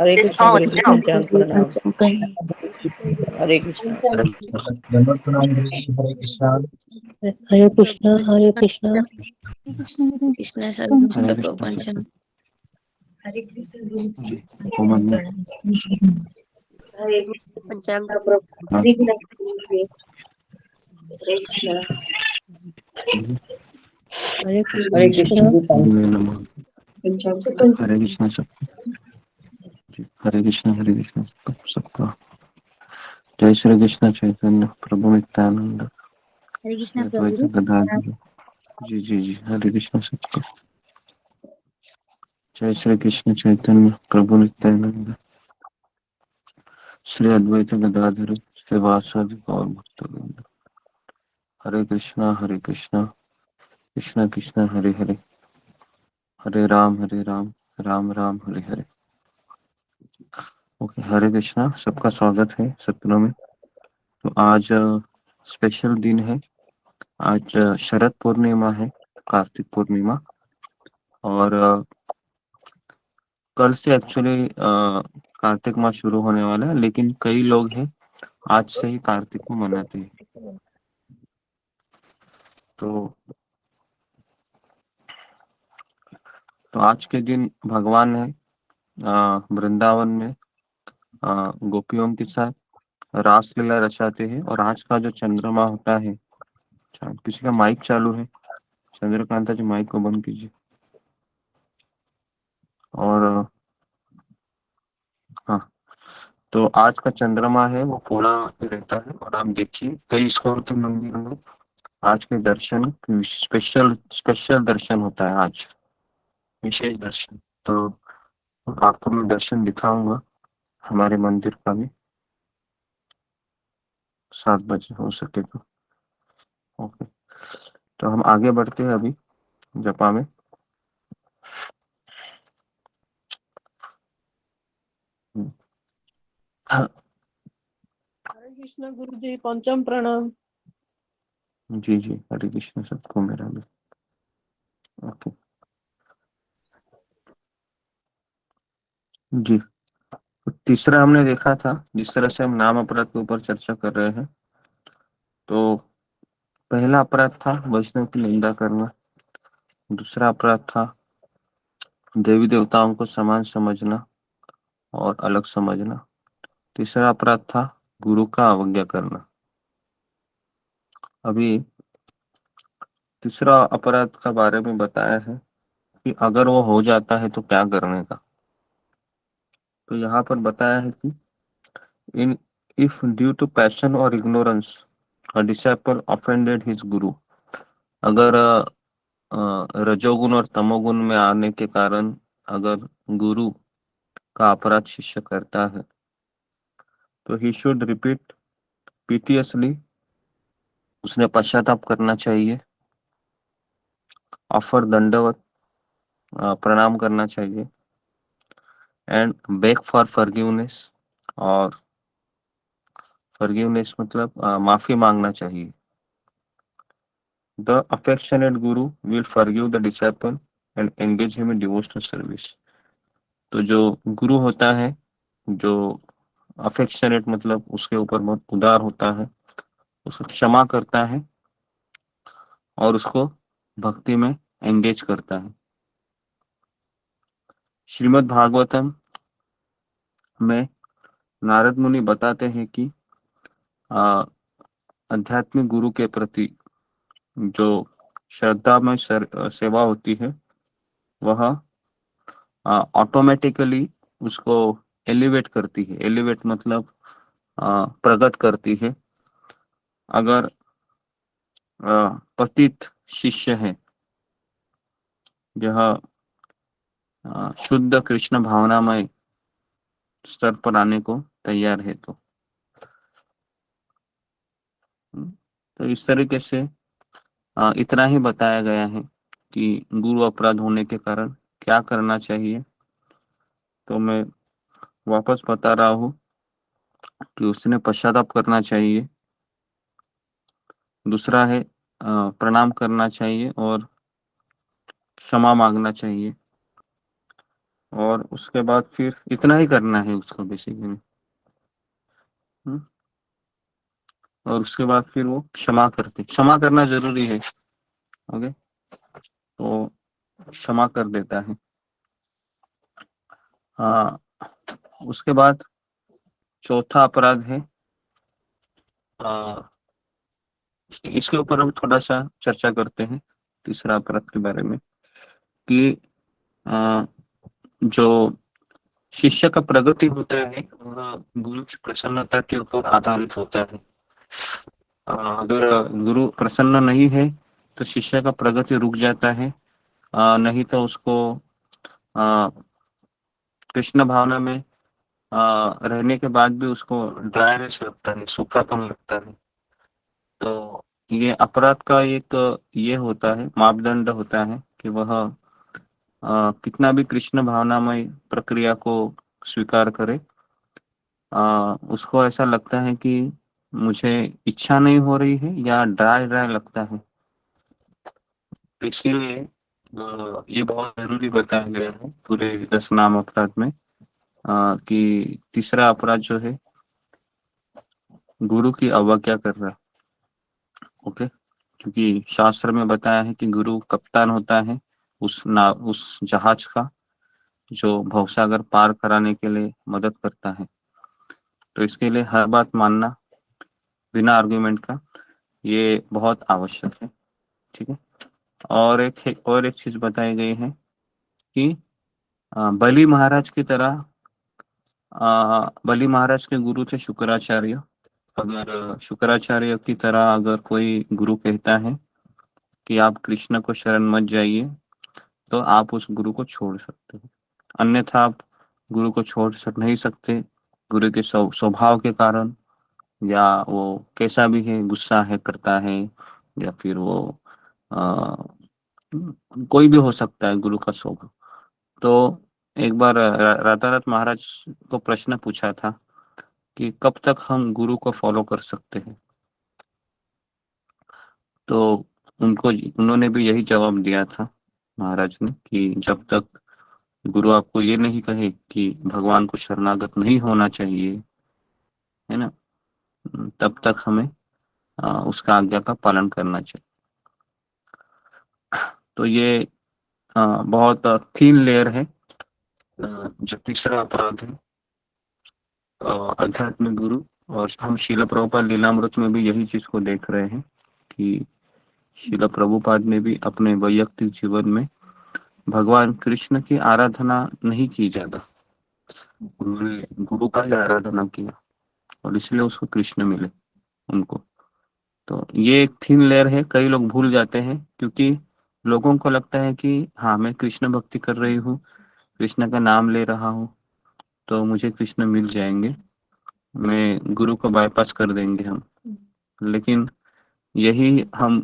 हरे कृष्णा गुरु जी, पंचांग प्रणाम। पंचांग हरे कृष्णा। हरे कृष्णा। हरे कृष्णा हरे कृष्णा कृष्ण सर्वोत्तम को पंचांग। हरे कृष्ण गुरु जी, जी पंचांग प्रणाम। हरे पंचांग हरे कृष्ण गुरु जी, हरे कृष्ण। हरे हरे कृष्णा कृष्ण जी, पंचांग हरे कृष्णा सबको। हरे कृष्णा सबका। जय श्री कृष्ण चैतन्य प्रभु नित्यानंद हरे कृष्ण अद्वैत प्रभु। गदाधर। जी जी जी, हरे कृष्ण सबका। जय श्री कृष्ण चैतन्य प्रभु नित्यानंद श्री अद्वैत गदाधर श्रीवासादि गौर भक्तवृंद। हरे कृष्णा कृष्णा कृष्णा हरे हरे, हरे राम राम राम हरे हरे। ओके, हरे कृष्णा सबका स्वागत है सत्रों में। तो आज स्पेशल दिन है। आज शरद पूर्णिमा है, कार्तिक पूर्णिमा। और कल से एक्चुअली कार्तिक माह शुरू होने वाला है, लेकिन कई लोग हैं आज से ही कार्तिक को मनाते हैं। तो आज के दिन भगवान ने वृंदावन में गोपियों के साथ रासलीला रचाते हैं। और आज का जो चंद्रमा होता है, किसी का माइक चालू है? चंद्रकांता जी, माइक को बंद कीजिए। और हाँ, तो आज का चंद्रमा है वो पूरा रहता है। और आप देखिए कई स्कूल के मंदिर में आज के दर्शन स्पेशल दर्शन होता है आज, विशेष दर्शन। तो आपको मैं दर्शन दिखाऊंगा हमारे मंदिर का भी, 7 बजे हो सके तो। ओके, तो हम आगे बढ़ते हैं अभी जपा में। हाँ, हरे कृष्णा गुरु जी, पंचांग प्रणाम। जी जी, हरे कृष्ण सबको मेरा भी। ओके जी, तो तीसरा हमने देखा था, जिस तरह से हम नाम अपराध के ऊपर चर्चा कर रहे हैं। तो पहला अपराध था वैष्णव की निंदा करना। दूसरा अपराध था देवी देवताओं को समान समझना और अलग समझना। तीसरा अपराध था गुरु का अवज्ञा करना। अभी तीसरा अपराध का बारे में बताया है कि अगर वो हो जाता है तो क्या करने का। तो यहाँ पर बताया है कि in if due to passion और ignorance a disciple offended his guru, अगर रजोगुण और तमोगुण में आने के कारण अगर गुरु का अपराध शिष्य करता है तो ही शुड रिपीट पीटियसली, उसने पश्चाताप करना चाहिए। ऑफर दंडवत, प्रणाम करना चाहिए। एंड बेग फॉर फॉरगिवनेस, और फॉरगिवनेस मतलब माफी मांगना चाहिए। The affectionate Guru will forgive the disciple and engage him in devotional service. तो जो गुरु होता है, जो अफेक्शनेट मतलब उसके ऊपर बहुत उदार होता है, उसको क्षमा करता है और उसको भक्ति में एंगेज करता है। श्रीमद् भागवतम में नारद मुनि बताते हैं कि आध्यात्मिक गुरु के प्रति जो श्रद्धा में सेवा होती है वह ऑटोमेटिकली उसको एलिवेट करती है। एलिवेट मतलब प्रगट करती है। अगर पतित शिष्य है, यह शुद्ध कृष्ण भावनामय स्तर पर आने को तैयार है, तो इस तरीके से इतना ही बताया गया है कि गुरु अपराध होने के कारण क्या करना चाहिए। तो मैं वापस बता रहा हूँ कि उसने पश्चाताप करना चाहिए। दूसरा है प्रणाम करना चाहिए और क्षमा मांगना चाहिए। और उसके बाद फिर इतना ही करना है उसको बेसिकली। और उसके बाद फिर वो क्षमा करना जरूरी है। ओके, तो क्षमा कर देता है। हाँ, उसके बाद चौथा अपराध है, आ, इसके ऊपर हम थोड़ा सा चर्चा करते हैं तीसरा अपराध के बारे में, कि आ, जो शिष्य का प्रगति होता है वह गुरु की प्रसन्नता के ऊपर आधारित होता है। अगर गुरु प्रसन्न नहीं है तो शिष्य का प्रगति रुक जाता है। नहीं तो उसको आ, कृष्ण भावना में रहने के बाद भी उसको ड्राईनेस लगता है, सूखापन लगता है। तो ये अपराध का एक ये होता है, मापदंड होता है कि वह कितना भी कृष्ण भावनामय प्रक्रिया को स्वीकार करे, उसको ऐसा लगता है कि मुझे इच्छा नहीं हो रही है या ड्राई ड्राई लगता है। तो इसीलिए ये बहुत जरूरी बताया गया है पूरे 10 नाम अपराध में, कि तीसरा अपराध जो है गुरु की अवज्ञा कर रहा है। ओके, क्योंकि शास्त्र में बताया है कि गुरु कप्तान होता है उस जहाज का जो भवसागर पार कराने के लिए मदद करता है। तो इसके लिए हर बात मानना बिना आर्गुमेंट का ये बहुत आवश्यक है। ठीक है, और एक चीज बताई गई है कि बलि महाराज की तरह, बलि महाराज के गुरु थे शुक्राचार्य। अगर शुक्राचार्य की तरह अगर कोई गुरु कहता है कि आप कृष्ण को शरण मत जाइए, तो आप उस गुरु को छोड़ सकते हो। अन्यथा आप गुरु को नहीं सकते, गुरु के स्वभाव के कारण, या वो कैसा भी है, गुस्सा है करता है, या फिर वो आ, कोई भी हो सकता है गुरु का स्वभाव। तो एक बार रातारात महाराज को प्रश्न पूछा था कि कब तक हम गुरु को फॉलो कर सकते हैं। तो उन्होंने भी यही जवाब दिया था महाराज ने, कि जब तक गुरु आपको ये नहीं कहे कि भगवान को शरणागत नहीं होना चाहिए, है ना, तब तक हमें उसका आज्ञा का पालन करना चाहिए। तो ये बहुत थीन लेयर है। जो तीसरा अपराध है आध्यात्मिक गुरु, और हम शील प्रभुपाद लीलामृत में भी यही चीज को देख रहे हैं कि शील प्रभुपाद ने भी अपने वैयक्तिक जीवन में भगवान कृष्ण की आराधना नहीं की ज्यादा, उन्होंने गुरु का ही आराधना किया, और इसलिए उसको कृष्ण मिले उनको। तो ये एक थीन लेयर है, कई लोग भूल जाते हैं, क्योंकि लोगों को लगता है कि हाँ मैं कृष्ण भक्ति कर रही हूँ, कृष्ण का नाम ले रहा हूँ, तो मुझे कृष्ण मिल जाएंगे, मैं गुरु को बाईपास कर देंगे हम। लेकिन यही हम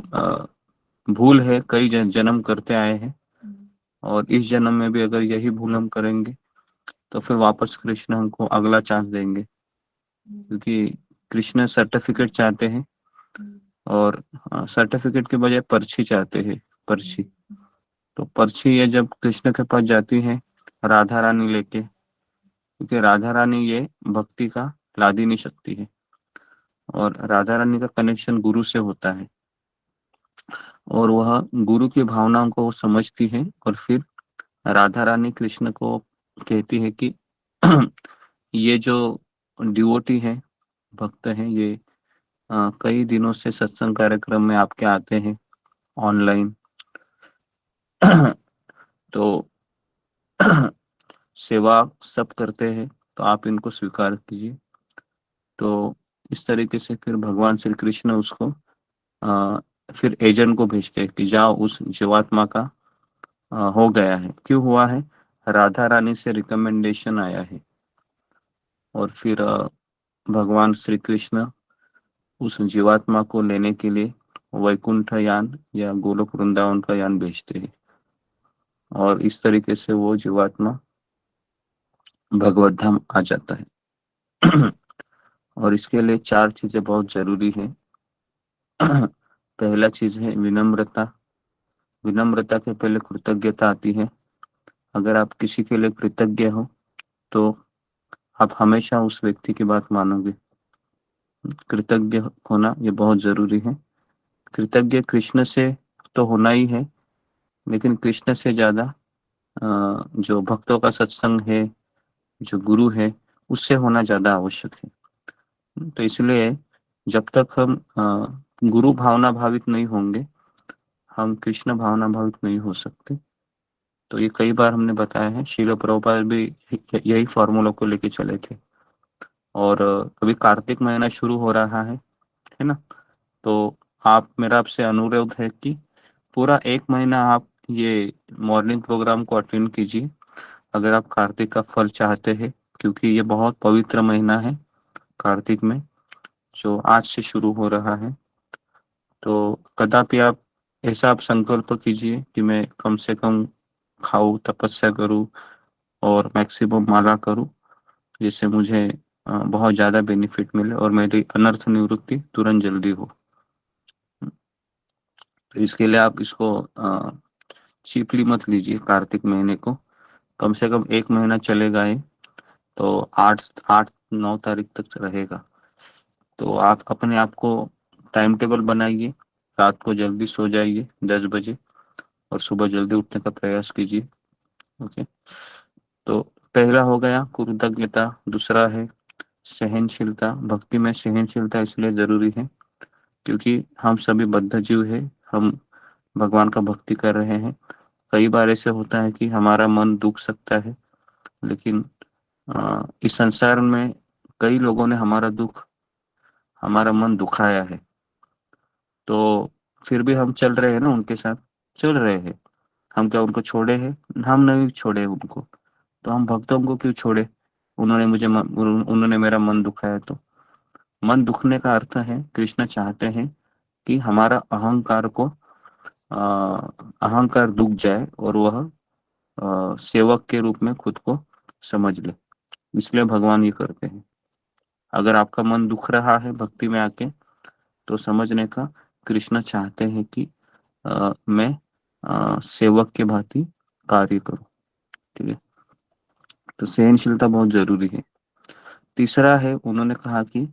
भूल है, कई जन्म करते आए हैं, और इस जन्म में भी अगर यही भूल हम करेंगे तो फिर वापस कृष्ण हमको अगला चांस देंगे, क्योंकि कृष्ण सर्टिफिकेट चाहते हैं, और सर्टिफिकेट के बजाय पर्ची चाहते हैं, पर्ची। तो पर्ची ये जब कृष्ण के पास जाती है राधा रानी लेके, क्योंकि राधा रानी ये भक्ति का लादिनी शक्ति है, और राधा रानी का कनेक्शन गुरु से होता है, और वह गुरु की भावनाओं को समझती है, और फिर राधा रानी कृष्ण को कहती है कि ये जो डिवोटी है, भक्त है, ये कई दिनों से सत्संग कार्यक्रम में आपके आते हैं ऑनलाइन, तो सेवा सब करते हैं, तो आप इनको स्वीकार कीजिए। तो इस तरीके से फिर भगवान श्री कृष्ण उसको फिर एजेंट को भेजते हैं कि जाओ उस जीवात्मा का हो गया है, क्यों हुआ है, राधा रानी से रिकमेंडेशन आया है। और फिर भगवान श्री कृष्ण उस जीवात्मा को लेने के लिए वैकुंठ यान या गोलोक वृंदावन का यान भेजते हैं, और इस तरीके से वो जीवात्मा भगवत धाम आ जाता है। और इसके लिए 4 चीजें बहुत जरूरी है। पहला चीज है विनम्रता। विनम्रता के पहले कृतज्ञता आती है, अगर आप किसी के लिए कृतज्ञ हो तो आप हमेशा उस व्यक्ति की बात मानोगे। कृतज्ञ होना ये बहुत जरूरी है। कृतज्ञ कृष्ण से तो होना ही है, लेकिन कृष्ण से ज्यादा जो भक्तों का सत्संग है, जो गुरु है, उससे होना ज्यादा आवश्यक है। तो इसलिए जब तक हम गुरु भावना भावित नहीं होंगे, हम कृष्ण भावना भावित नहीं हो सकते। तो ये कई बार हमने बताया है, श्रील प्रभुपाद भी यही फॉर्मूला को लेके चले थे। और अभी कार्तिक महीना शुरू हो रहा है ना। तो मेरा आपसे अनुरोध है कि पूरा 1 महीना आप ये मॉर्निंग प्रोग्राम को अटेंड कीजिए, अगर आप कार्तिक का फल चाहते हैं, क्योंकि ये बहुत पवित्र महीना है कार्तिक में, जो आज से शुरू हो रहा है। तो कदापि आप ऐसा आप संकल्प कीजिए कि मैं कम से कम खाऊं, तपस्या करूं और मैक्सिमम माला करूं, जिससे मुझे बहुत ज्यादा बेनिफिट मिले और मेरी अनर्थ निवृत्ति तुरंत जल्दी हो। तो इसके लिए आप इसको चीपली मत लीजिए। कार्तिक महीने को कम से कम 1 महीना चलेगा ये, तो 8-9 तारीख तक रहेगा। तो आप अपने आप को टाइम टेबल बनाइए, रात को जल्दी सो जाइए 10 बजे और सुबह जल्दी उठने का प्रयास कीजिए। ओके, तो पहला हो गया कृतज्ञता। दूसरा है सहनशीलता। भक्ति में सहनशीलता इसलिए जरूरी है क्योंकि हम सभी बद्ध जीव है, हम भगवान का भक्ति कर रहे हैं। कई बार ऐसे होता है कि हमारा मन दुख सकता है, लेकिन इस संसार में कई लोगों ने हमारा मन दुखाया है, तो फिर भी हम चल रहे हैं ना, उनके साथ चल रहे हैं। हम क्या उनको छोड़े हैं? हम नहीं छोड़े उनको, तो हम भक्तों को क्यों छोड़े? उन्होंने मेरा मन दुखाया। तो मन दुखने का अर्थ है कृष्ण चाहते हैं कि हमारा अहंकार दुख जाए और वह सेवक के रूप में खुद को समझ ले। इसलिए भगवान ये करते हैं। अगर आपका मन दुख रहा है भक्ति में आके, तो समझने का कृष्ण चाहते हैं कि मैं सेवक के भांति कार्य करूं। ठीक है, तो सहनशीलता बहुत जरूरी है। तीसरा है, उन्होंने कहा कि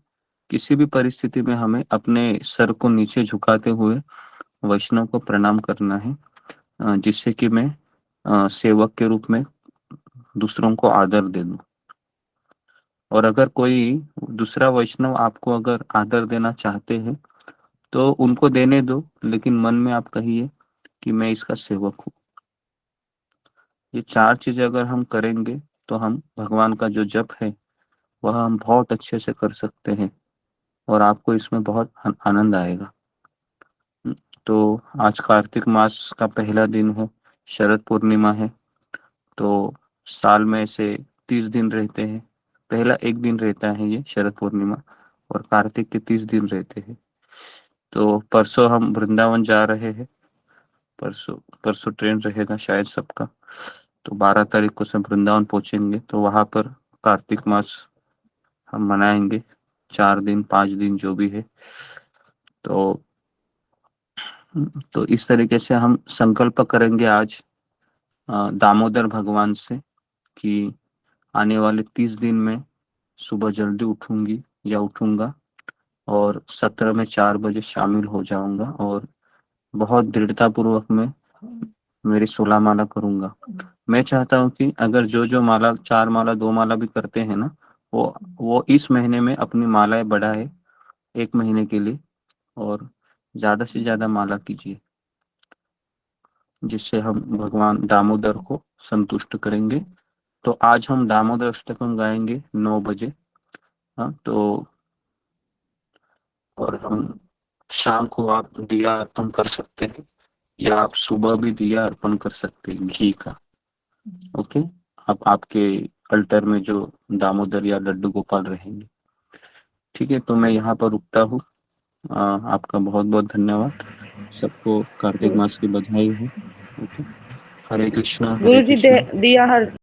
किसी भी परिस्थिति में हमें अपने सर को नीचे झुकाते हुए वैष्णव को प्रणाम करना है, जिससे कि मैं सेवक के रूप में दूसरों को आदर दे दूं। और अगर कोई दूसरा वैष्णव आपको अगर आदर देना चाहते हैं तो उनको देने दो, लेकिन मन में आप कहिए कि मैं इसका सेवक हूँ। ये 4 चीजें अगर हम करेंगे तो हम भगवान का जो जप है वह हम बहुत अच्छे से कर सकते हैं और आपको इसमें बहुत आनंद आएगा। तो आज कार्तिक मास का पहला दिन है, शरद पूर्णिमा है। तो साल में से 30 दिन रहते हैं, पहला एक दिन रहता है ये शरद पूर्णिमा, और कार्तिक के 30 दिन रहते हैं। तो परसों हम वृंदावन जा रहे हैं। परसों परसों ट्रेन रहेगा शायद सबका, तो 12 तारीख को सब वृंदावन पहुंचेंगे। तो वहां पर कार्तिक मास हम मनाएंगे, 4 दिन 5 दिन जो भी है। तो इस तरीके से हम संकल्प करेंगे आज दामोदर भगवान से कि आने वाले 30 दिन में सुबह जल्दी उठूंगी या उठूंगा और सत्र में 4 बजे शामिल हो जाऊंगा और बहुत दृढ़ता पूर्वक मैं मेरी 16 माला करूंगा। मैं चाहता हूँ कि अगर जो माला 4 माला 2 माला भी करते हैं ना, वो इस महीने में अपनी मालाएं बढ़ाए 1 महीने के लिए, और ज्यादा से ज्यादा माला कीजिए, जिससे हम भगवान दामोदर को संतुष्ट करेंगे। तो आज हम दामोदर अष्टकम गाएंगे 9 बजे। हाँ, तो और हम शाम को आप दिया अर्पण कर सकते हैं या आप सुबह भी दिया अर्पण कर सकते हैं घी का। ओके, आप आपके अल्टर में जो दामोदर या लड्डू गोपाल रहेंगे। ठीक है, तो मैं यहाँ पर रुकता हूँ। आपका बहुत बहुत धन्यवाद। सबको कार्तिक मास की बधाई हो। ओके, हरे कृष्णा हरे गुरु जी कृष्णा। दिया हर